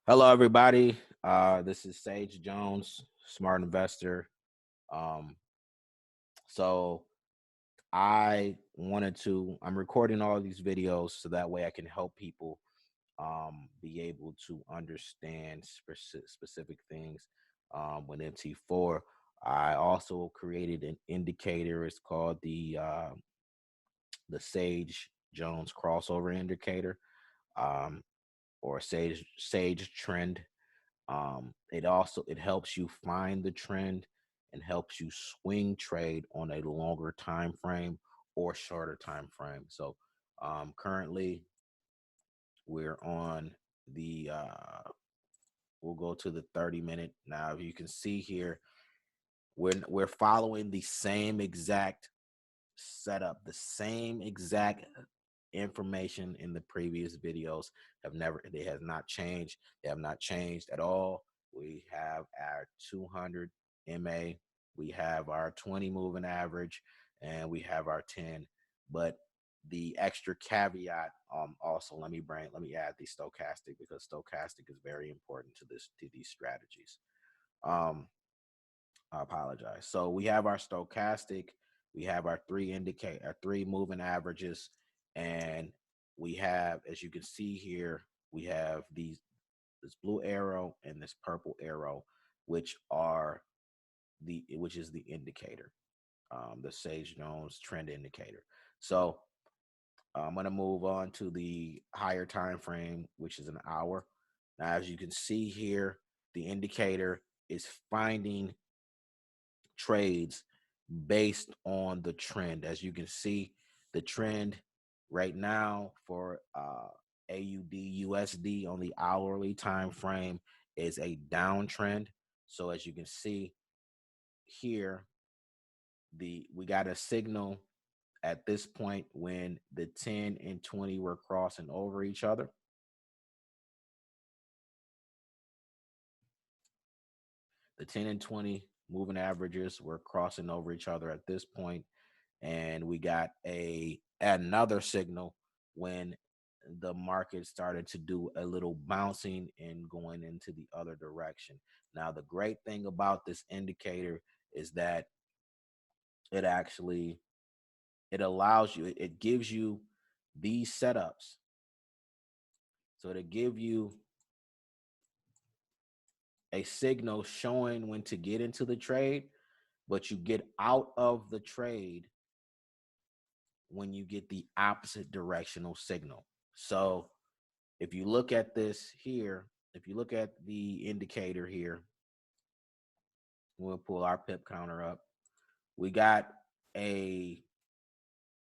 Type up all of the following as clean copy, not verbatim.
Hello, everybody. This is Sage Jones, Smart Investor. Um, so I'm recording all of these videos so that way I can help people be able to understand specific things with MT4. I also created an indicator. It's called the Sage Jones crossover indicator, um, or Sage trend. It helps you find the trend and helps you swing trade on a longer time frame or shorter time frame. So currently we're on the we'll go to the 30-minute. Now, if you can see here, we're following the same exact setup, the same exact information in the previous videos. They has not changed. They have not changed at all. We have our 200 MA, we have our 20 moving average, and we have our 10. But the extra caveat, also let me add the stochastic, because stochastic is very important to these strategies. I apologize. So we have our stochastic, we have our our three moving averages, and we have, as you can see here, we have this blue arrow and this purple arrow, which is the indicator, the Sage Jones trend indicator. So I'm going to move on to the higher time frame, which is an hour. Now, as you can see here, the indicator is finding trades based on the trend. As you can see, the trend right now for AUD USD on the hourly time frame is a downtrend. So as you can see here, we got a signal at this point when the 10 and 20 were crossing over each other. The 10 and 20 moving averages were crossing over each other at this point, and we got another signal when the market started to do a little bouncing and going into the other direction. Now, the great thing about this indicator is that it actually it gives you these setups. So to give you a signal showing when to get into the trade, but you get out of the trade when you get the opposite directional signal. So if you look at this here, if you look at the indicator here, we'll pull our pip counter up. We got a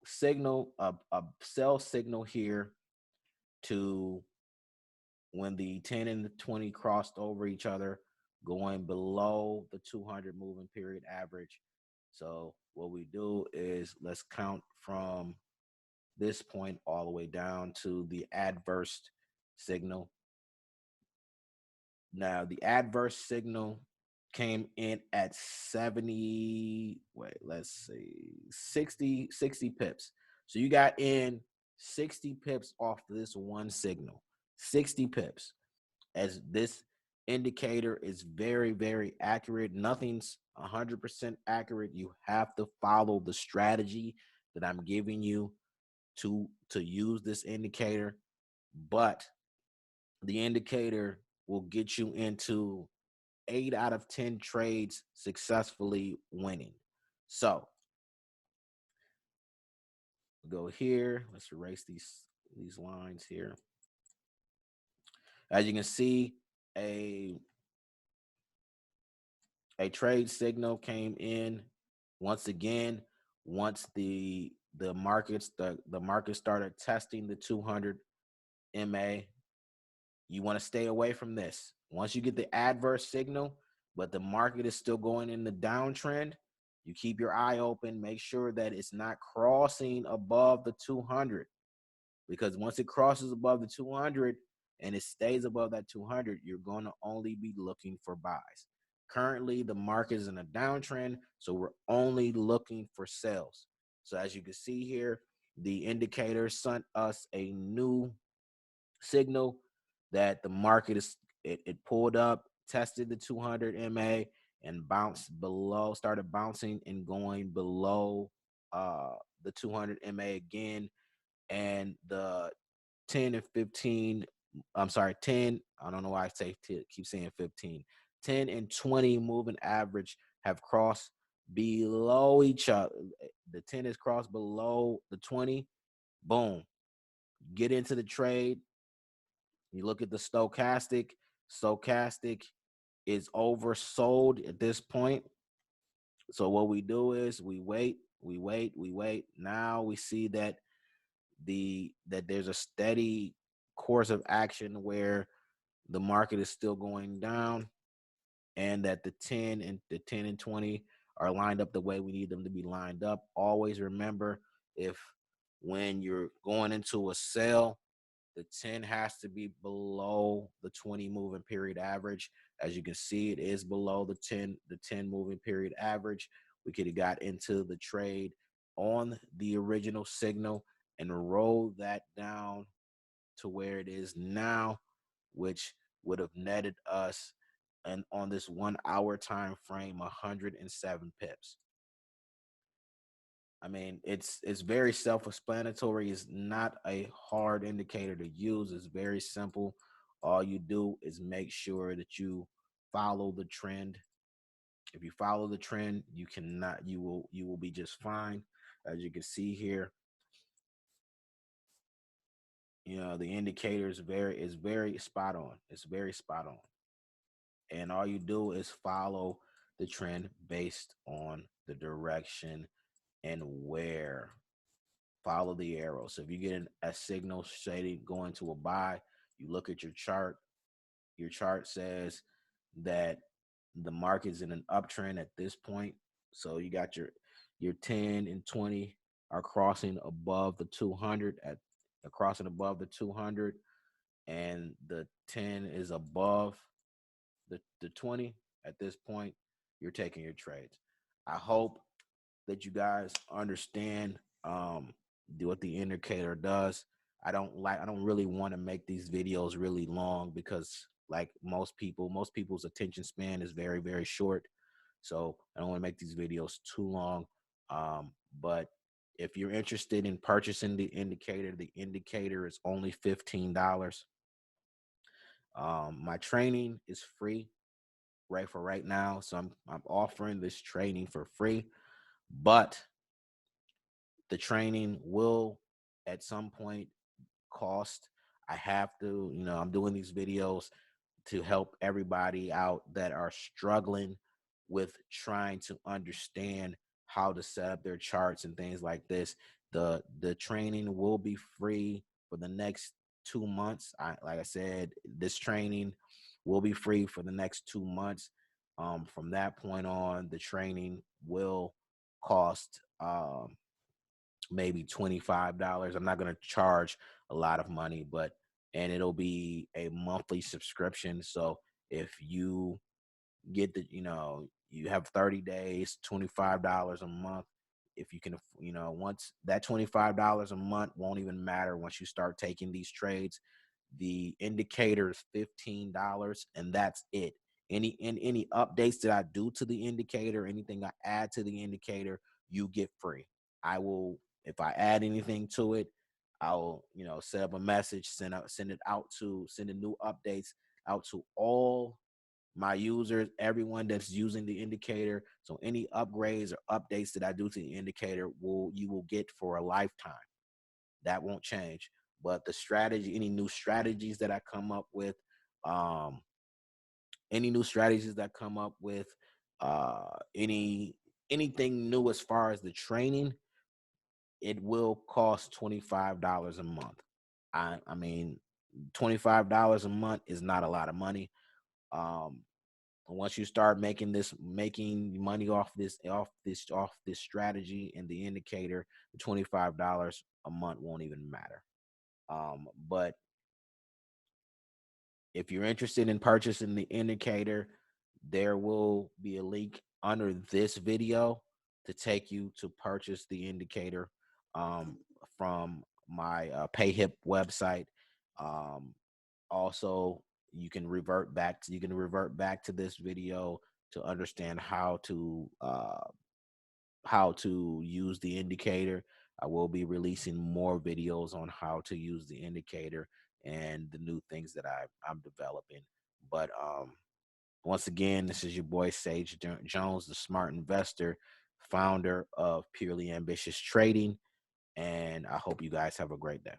signal, a sell signal here to when the 10 and the 20 crossed over each other, going below the 200 moving period average. So what we do is let's count from this point all the way down to the adverse signal. Now, the adverse signal came in at 60 pips. So you got in 60 pips off this one signal, 60 pips. As this indicator is very, very accurate. Nothing's 100% accurate. You have to follow the strategy that I'm giving you to use this indicator, but the indicator will get you into 8 out of 10 trades successfully winning. So go here. Let's erase these lines here. As you can see, a trade signal came in once again. Once the market started testing the 200 MA, you want to stay away from this. Once you get the adverse signal, but the market is still going in the downtrend, you keep your eye open. Make sure that it's not crossing above the 200, because once it crosses above the 200 and it stays above that 200, you're going to only be looking for buys. Currently, the market is in a downtrend, so we're only looking for sales. So as you can see here, the indicator sent us a new signal that the market it pulled up, tested the 200 MA, and bounced below, started bouncing and going below the 200 MA again, and the 10 and 15, I'm sorry, 10, I don't know why I keep saying 15, 10 and 20 moving average have crossed below each other. The 10 is crossed below the 20. Boom. Get into the trade. You look at the stochastic. Stochastic is oversold at this point. So what we do is we wait, we wait, we wait. Now we see that there's a steady course of action where the market is still going down, and that the 10 and 20 are lined up the way we need them to be lined up. Always remember, if when you're going into a sell, the 10 has to be below the 20 moving period average. As you can see, it is below the 10 moving period average. We could have got into the trade on the original signal and roll that down to where it is now, which would have netted us, and on this 1 hour time frame, 107 pips. I mean, it's very self-explanatory. It's not a hard indicator to use. It's very simple. All you do is make sure that you follow the trend. If you follow the trend, you will be just fine. As you can see here, the indicator is very spot on. It's very spot on. And all you do is follow the trend based on the direction and where. Follow the arrow. So if you get a signal shading going to a buy, you look at your chart. Your chart says that the market's in an uptrend at this point. So you got your 10 and 20 are crossing above the 200 crossing above the 200, and the 10 is above the 20. At this point, you're taking your trades. I hope that you guys understand what the indicator does. I don't really want to make these videos really long, because like most people's attention span is very, very short. So I don't want to make these videos too long. But if you're interested in purchasing the indicator is only $15. My training is free right now. So I'm offering this training for free, but the training will at some point cost. I have to, I'm doing these videos to help everybody out that are struggling with trying to understand how to set up their charts and things like this. The training will be free for the next 2 months. Like I said, this training will be free for the next 2 months. From that point on, the training will cost maybe $25. I'm not going to charge a lot of money, and it'll be a monthly subscription. So if you get you have 30 days, $25 a month. If you can, once that $25 a month won't even matter once you start taking these trades. The indicator is $15, and that's it. Any updates that I do to the indicator, anything I add to the indicator, you get free. I will, if I add anything to it, I'll set up a message, send the new updates out to all my users, everyone that's using the indicator. So any upgrades or updates that I do to the indicator you will get for a lifetime. That won't change. But the strategy, any new strategies that I come up with, um, anything new as far as the training, it will cost $25 a month. I mean, $25 a month is not a lot of money. Once you start making money off this strategy and the indicator, the $25 a month won't even matter. But if you're interested in purchasing the indicator, there will be a link under this video to take you to purchase the indicator from my PayHip website. Also, you can revert back to this video to understand how to use the indicator. I will be releasing more videos on how to use the indicator and the new things that I'm developing. But once again, this is your boy Sage Jones, the smart investor, founder of Purely Ambitious Trading, and I hope you guys have a great day.